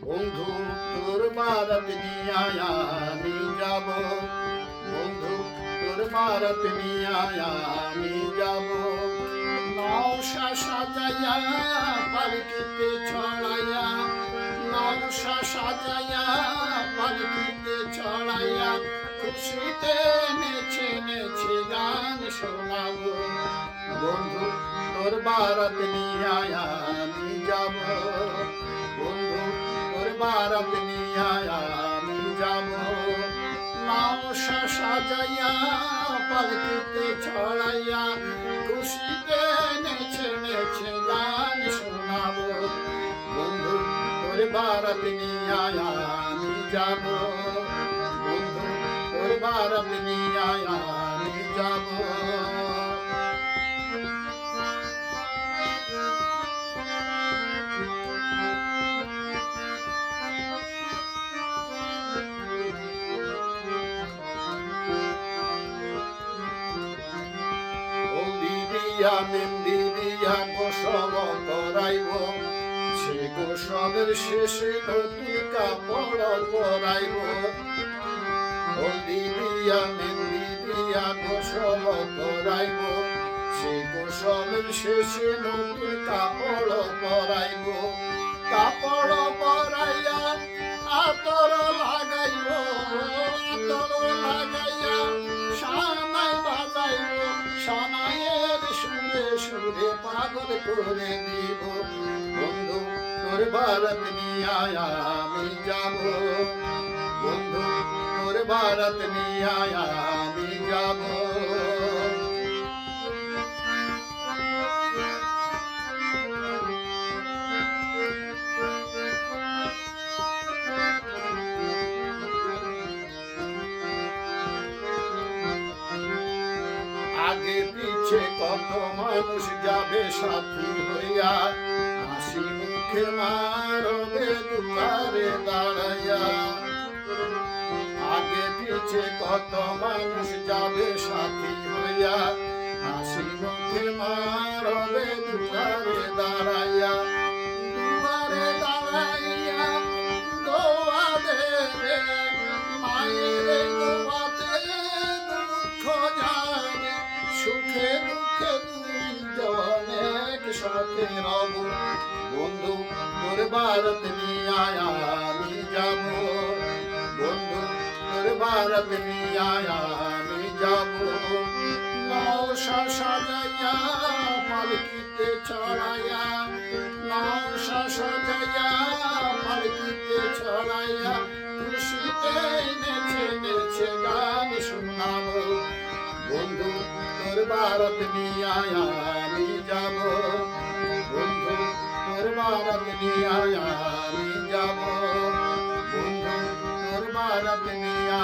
বন্ধু তোর বারাত নিয়ে আমি যাব, বন্ধু তোর বারাত নিয়ে আমি যাব। নওশা সাজাইয়া পালকিতে ছড়াইয়া, নওশা সাজাইয়া পালকিতে ছড়াইয়া, খুশিতে নেচে নেচে গান শোনাবো। বন্ধু তোর বারাত নিয়ে আমি যাব, বন্ধু তোর বারাত নিয়ে আমি যাব। নওশা সাজাইয়া পালকিতে ছড়াইয়া, খুশিতে নেচে নেচে গান শোনাবো। বন্ধু তোর বারাত নিয়ে আমি যাব, বন্ধু তোর বারাত নিয়ে আমি যাব। মেহেন্দি দিয়া গোসল করাইব, সে গোসলের শেষে নতুন কাপড় পরাইব। হলদি দিয়া মেহেন্দি দিয়া গোসল করাইব, সে গোসলের শেষে নতুন কাপড় পরাইব। কাপড় পরাইয়া আতর লাগাইব, আতর লাগাইয়া সানাই বাজাইব, সানাইয়ের সুরে সুরে পাগল করে দিব। বন্ধু তোর বারাত নিয়ে আমি যাব, বন্ধু তোর বারাত নিয়ে আমি যাব। আগে পিছে কত মানুষ যাবে সাথী হইয়া, হাসি মুখে মারবে দুয়ারে দাঁড়াইয়া। আগে পিছে কত মানুষ যাবে সাথী হইয়া, হাসি মুখে মারবে দুয়ারে দাঁড়াইয়া। দুয়ারে দাঁড়াইয়া দোয়া দেবে, মায়ের দোয়াতে দুঃখ জানে, সুখে দুঃখে অনেক সাথে রব। বন্ধু তোর বারাত নিয়ে আমি যাব, বন্ধু তোর বারাত নিয়ে আমি যাব। নওশা সাজাইয়া পালকিতে ছড়াইয়া, নওশা সাজাইয়া পালকিতে ছড়াইয়া, খুশিতে নেচে নেচে গান শোনাবো। বন্ধু তোর বারাত নিয়ে আমি যাব, বন্ধু তোর বারাত নিয়ে আমি যাব, বন্ধু তোর বারাত নিয়ে